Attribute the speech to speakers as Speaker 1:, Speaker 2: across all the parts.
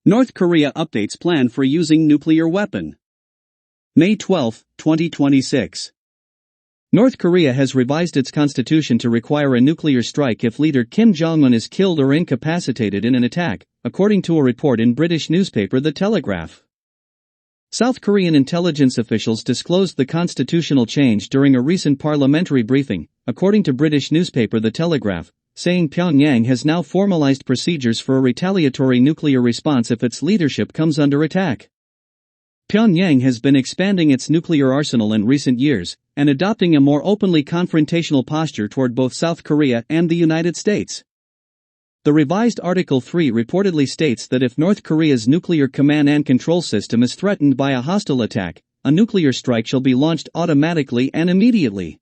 Speaker 1: North Korea updates plan for using nuclear weapon. May 12, 2026. North Korea has revised its constitution to require a nuclear strike if leader Kim Jong-un is killed or incapacitated in an attack, according to a report in British newspaper The Telegraph. South Korean intelligence officials disclosed the constitutional change during a recent parliamentary briefing, according to British newspaper The Telegraph, saying Pyongyang has now formalized procedures for a retaliatory nuclear response if its leadership comes under attack. Pyongyang has been expanding its nuclear arsenal in recent years, and adopting a more openly confrontational posture toward both South Korea and the United States. The revised Article 3 reportedly states that if North Korea's nuclear command and control system is threatened by a hostile attack, a nuclear strike shall be launched automatically and immediately.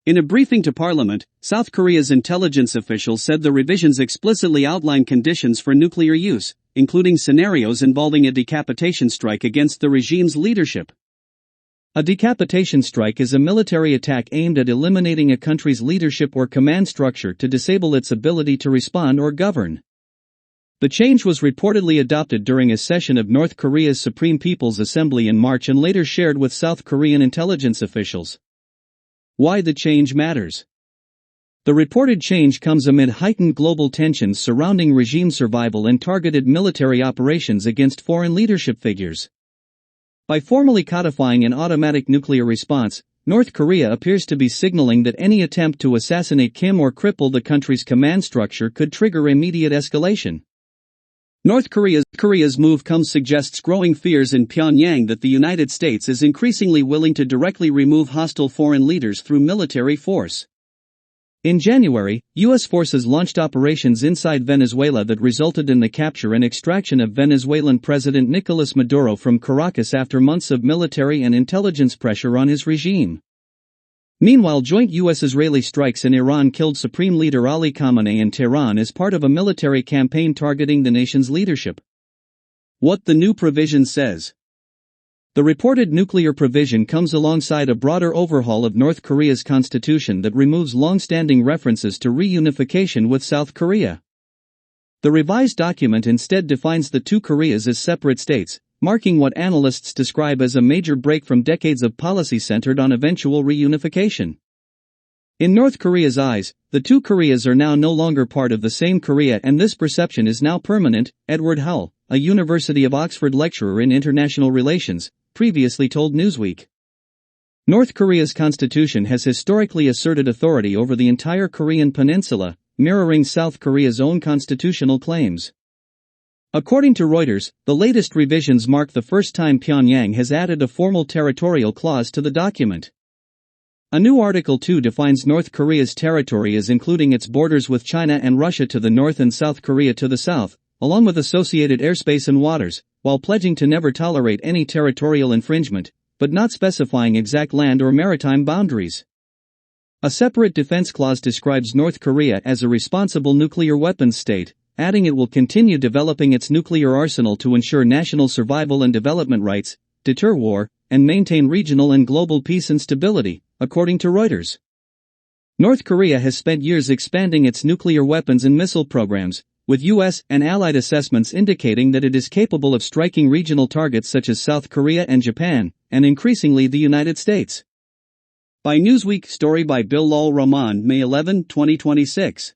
Speaker 1: In a briefing to Parliament, South Korea's intelligence officials said the revisions explicitly outline conditions for nuclear use, including scenarios involving a decapitation strike against the regime's leadership. A decapitation strike is a military attack aimed at eliminating a country's leadership or command structure to disable its ability to respond or govern. The change was reportedly adopted during a session of North Korea's Supreme People's Assembly in March and later shared with South Korean intelligence officials. Why the change matters. The reported change comes amid heightened global tensions surrounding regime survival and targeted military operations against foreign leadership figures. By formally codifying an automatic nuclear response, North Korea appears to be signaling that any attempt to assassinate Kim or cripple the country's command structure could trigger immediate escalation. North Korea's move suggests growing fears in Pyongyang that the United States is increasingly willing to directly remove hostile foreign leaders through military force. In January, U.S. forces launched operations inside Venezuela that resulted in the capture and extraction of Venezuelan President Nicolas Maduro from Caracas after months of military and intelligence pressure on his regime. Meanwhile, joint U.S.-Israeli strikes in Iran killed Supreme Leader Ali Khamenei in Tehran as part of a military campaign targeting the nation's leadership. What the new provision says. The reported nuclear provision comes alongside a broader overhaul of North Korea's constitution that removes long-standing references to reunification with South Korea. The revised document instead defines the two Koreas as separate states, marking what analysts describe as a major break from decades of policy centered on eventual reunification. In North Korea's eyes, the two Koreas are now no longer part of the same Korea, and this perception is now permanent, Edward Hull, a University of Oxford lecturer in international relations, previously told Newsweek. North Korea's constitution has historically asserted authority over the entire Korean peninsula, mirroring South Korea's own constitutional claims. According to Reuters, the latest revisions mark the first time Pyongyang has added a formal territorial clause to the document. A new Article 2 defines North Korea's territory as including its borders with China and Russia to the north and South Korea to the south, along with associated airspace and waters, while pledging to never tolerate any territorial infringement, but not specifying exact land or maritime boundaries. A separate defense clause describes North Korea as a responsible nuclear weapons state, adding it will continue developing its nuclear arsenal to ensure national survival and development rights, deter war, and maintain regional and global peace and stability, according to Reuters. North Korea has spent years expanding its nuclear weapons and missile programs, with U.S. and allied assessments indicating that it is capable of striking regional targets such as South Korea and Japan, and increasingly the United States. By Newsweek, story by Bill Lal Rahman, May 11, 2026.